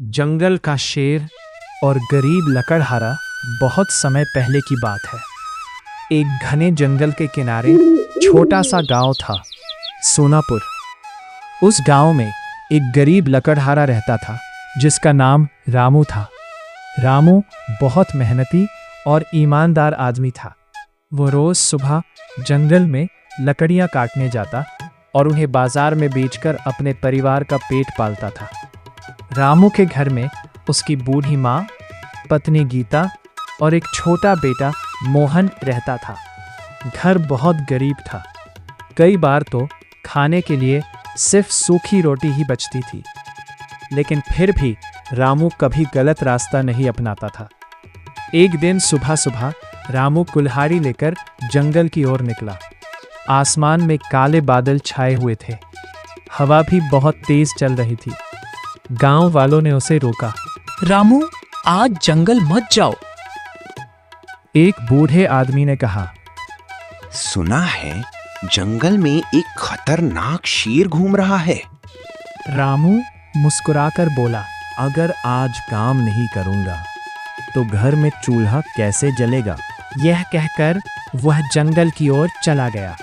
जंगल का शेर और गरीब लकड़हारा बहुत समय पहले की बात है। एक घने जंगल के किनारे छोटा सा गांव था, सोनापुर। उस गांव में एक गरीब लकड़हारा रहता था जिसका नाम रामू था। रामू बहुत मेहनती और ईमानदार आदमी था। वो रोज सुबह जंगल में लकड़ियां काटने जाता और उन्हें बाजार में बेचकर अपने परिवार का पेट पालता था। रामू के घर में उसकी बूढ़ी माँ, पत्नी गीता और एक छोटा बेटा मोहन रहता था। घर बहुत गरीब था। कई बार तो खाने के लिए सिर्फ सूखी रोटी ही बचती थी, लेकिन फिर भी रामू कभी गलत रास्ता नहीं अपनाता था। एक दिन सुबह सुबह रामू कुल्हाड़ी लेकर जंगल की ओर निकला। आसमान में काले बादल छाए हुए थे। हवा भी बहुत तेज चल रही थी। गांव वालों ने उसे रोका। रामू, आज जंगल मत जाओ। एक बूढ़े आदमी ने कहा, सुना है जंगल में एक खतरनाक शेर घूम रहा है। रामू मुस्कुराकर बोला, अगर आज काम नहीं करूंगा तो घर में चूल्हा कैसे जलेगा। यह कहकर वह जंगल की ओर चला गया।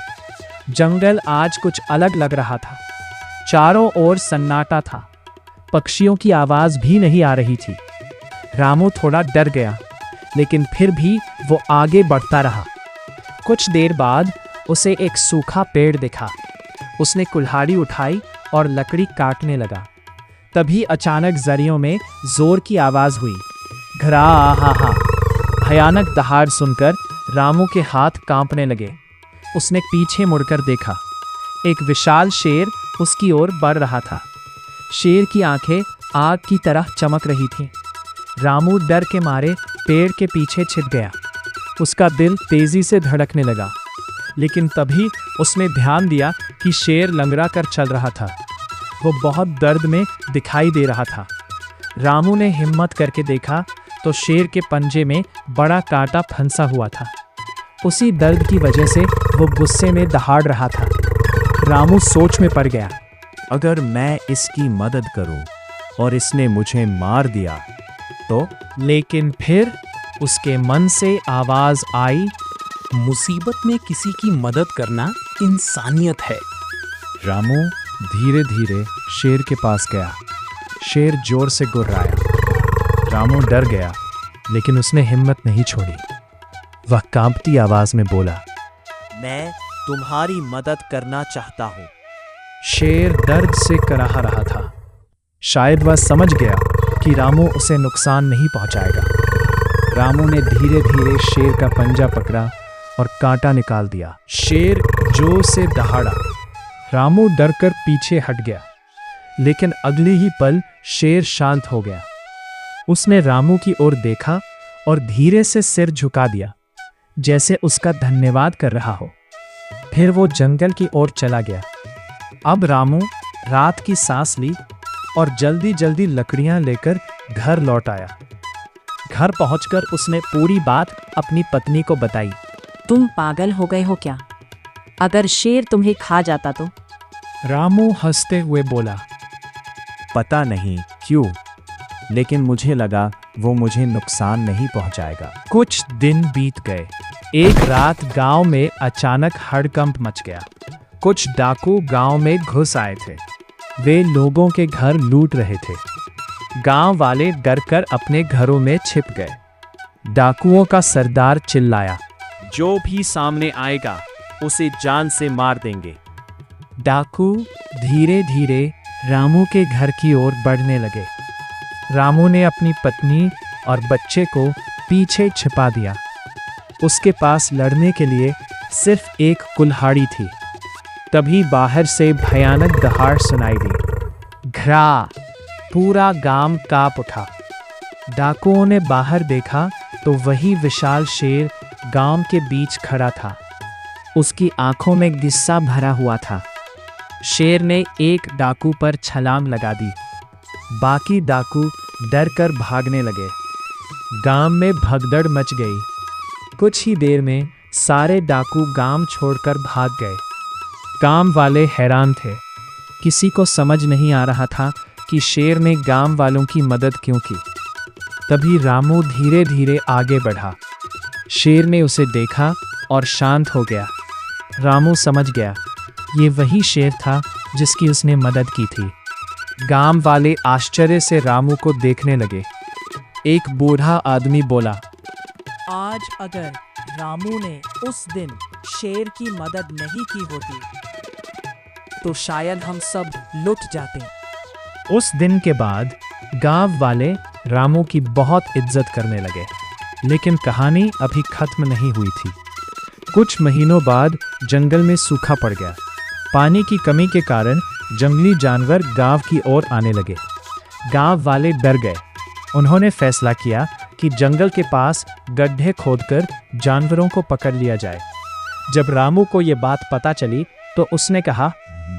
जंगल आज कुछ अलग लग रहा था। चारों ओर सन्नाटा था। पक्षियों की आवाज भी नहीं आ रही थी। रामू थोड़ा डर गया, लेकिन फिर भी वो आगे बढ़ता रहा। कुछ देर बाद उसे एक सूखा पेड़ दिखा। उसने कुल्हाड़ी उठाई और लकड़ी काटने लगा। तभी अचानक जरियों में जोर की आवाज हुई, घरा हा हा। भयानक दहाड़ सुनकर रामू के हाथ कांपने लगे। उसने पीछे मुड़कर देखा। एक विशाल शेर उसकी ओर बढ़ रहा था। शेर की आंखें आग की तरह चमक रही थीं। रामू डर के मारे पेड़ के पीछे छिप गया। उसका दिल तेजी से धड़कने लगा, लेकिन तभी उसने ध्यान दिया कि शेर लंगड़ा कर चल रहा था। वो बहुत दर्द में दिखाई दे रहा था। रामू ने हिम्मत करके देखा तो शेर के पंजे में बड़ा कांटा फंसा हुआ था। उसी दर्द की वजह से वो गुस्से में दहाड़ रहा था। रामू सोच में पड़ गया, अगर मैं इसकी मदद करूं और इसने मुझे मार दिया तो। लेकिन फिर उसके मन से आवाज आई, मुसीबत में किसी की मदद करना इंसानियत है। रामू धीरे धीरे शेर के पास गया। शेर जोर से गुर्राया। रामू डर गया, लेकिन उसने हिम्मत नहीं छोड़ी। वह कांपती आवाज में बोला, मैं तुम्हारी मदद करना चाहता हूं। शेर दर्द से कराह रहा था। शायद वह समझ गया कि रामू उसे नुकसान नहीं पहुंचाएगा। रामू ने धीरे धीरे शेर का पंजा पकड़ा और कांटा निकाल दिया। शेर जोर से दहाड़ा। रामू डरकर पीछे हट गया, लेकिन अगले ही पल शेर शांत हो गया। उसने रामू की ओर देखा और धीरे से सिर झुका दिया, जैसे उसका धन्यवाद कर रहा हो। फिर वो जंगल की ओर चला गया। अब रामू रात की सांस ली और जल्दी जल्दी लकड़ियां लेकर घर लौट आया। घर पहुंचकर उसने पूरी बात अपनी पत्नी को बताई। तुम पागल हो गए हो क्या? अगर शेर तुम्हें खा जाता तो? रामू हंसते हुए बोला, पता नहीं क्यों, लेकिन मुझे लगा वो मुझे नुकसान नहीं पहुंचाएगा। कुछ दिन बीत गए। एक रात गांव में अचानक हड़कंप मच गया। कुछ डाकू गांव में घुस आए थे। वे लोगों के घर लूट रहे थे। गांव वाले डरकर अपने घरों में छिप गए। डाकुओं का सरदार चिल्लाया, जो भी सामने आएगा उसे जान से मार देंगे। डाकू धीरे धीरे रामू के घर की ओर बढ़ने लगे। रामू ने अपनी पत्नी और बच्चे को पीछे छिपा दिया। उसके पास लड़ने के लिए सिर्फ एक कुल्हाड़ी थी। तभी बाहर से भयानक दहाड़ सुनाई दी। घरा! पूरा गांव कांप उठा। डाकुओं ने बाहर देखा तो वही विशाल शेर गांव के बीच खड़ा था। उसकी आंखों में गुस्सा भरा हुआ था। शेर ने एक डाकू पर छलांग लगा दी। बाकी डाकू डरकर भागने लगे। गांव में भगदड़ मच गई। कुछ ही देर में सारे डाकू गांव छोड़कर भाग गए। गांव वाले हैरान थे। किसी को समझ नहीं आ रहा था कि कि शेर ने गांव वालों की मदद क्यों की। तभी रामू धीरे धीरे आगे बढ़ा। शेर ने उसे देखा और शांत हो गया। रामू समझ गया ये वही शेर था जिसकी उसने मदद की थी। गांव वाले आश्चर्य से रामू को देखने लगे। एक बूढ़ा आदमी बोला, आज अगर रामू ने उस दिन शेर की मदद नहीं की होती तो शायद हम सब लुट जाते। उस दिन के बाद गांव वाले रामू की बहुत इज्जत करने लगे। लेकिन कहानी अभी खत्म नहीं हुई थी। कुछ महीनों बाद जंगल में सूखा पड़ गया। पानी की कमी के कारण जंगली जानवर गांव की ओर आने लगे। गांव वाले डर गए। उन्होंने फैसला किया कि जंगल के पास गड्ढे खोदकर जानवरों को पकड़ लिया जाए। जब रामू को ये बात पता चली तो उसने कहा,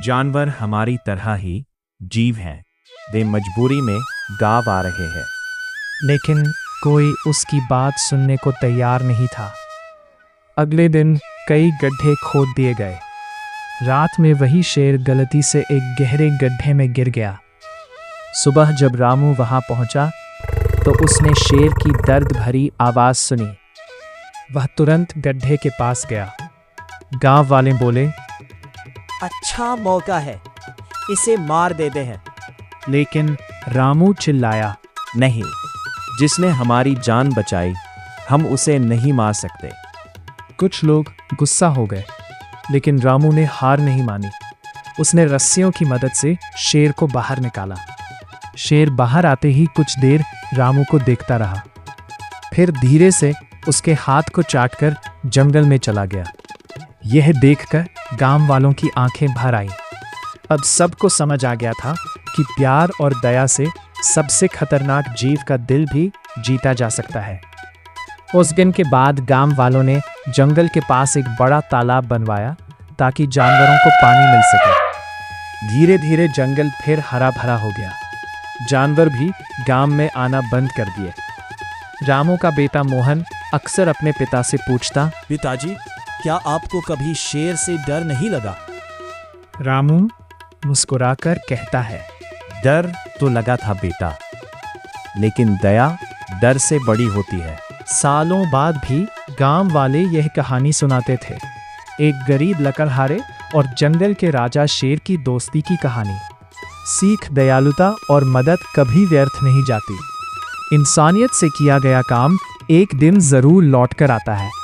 जानवर हमारी तरह ही जीव हैं। वे मजबूरी में गांव आ रहे हैं। लेकिन कोई उसकी बात सुनने को तैयार नहीं था। अगले दिन कई गड्ढे खोद दिए गए। रात में वही शेर गलती से एक गहरे गड्ढे में गिर गया। सुबह जब रामू वहां पहुंचा तो उसने शेर की दर्द भरी आवाज सुनी। वह तुरंत गड्ढे के पास गया। गांव वाले बोले, अच्छा मौका है, इसे मार देते हैं। लेकिन रामू चिल्लाया, नहीं, जिसने हमारी जान बचाई हम उसे नहीं मार सकते। कुछ लोग गुस्सा हो गए, लेकिन रामू ने हार नहीं मानी। उसने रस्सियों की मदद से शेर को बाहर निकाला। शेर बाहर आते ही कुछ देर रामू को देखता रहा, फिर धीरे से उसके हाथ को चाटकर जंगल में चला गया। यह देखकर गांव वालों की आंखें भर आईं। अब सबको समझ आ गया था कि प्यार और दया से सबसे खतरनाक जीव का दिल भी जीता जा सकता है। उस दिन के बाद गांव वालों ने जंगल के पास एक बड़ा तालाब बनवाया ताकि जानवरों को पानी मिल सके। धीरे धीरे जंगल फिर हरा भरा हो गया। जानवर भी गांव में आना बंद कर दिए। रामू का बेटा मोहन अक्सर अपने पिता से पूछता, पिताजी, क्या आपको कभी शेर से डर नहीं लगा? रामू मुस्कुराकर कहता है, डर तो लगा था बेटा, लेकिन दया डर से बड़ी होती है। सालों बाद भी गांव वाले यह कहानी सुनाते थे। एक गरीब लकड़हारे और जंगल के राजा शेर की दोस्ती की कहानी। सीख दयालुता और मदद कभी व्यर्थ नहीं जाती। इंसानियत से किया गया काम एक दिन जरूर लौट कर आता है।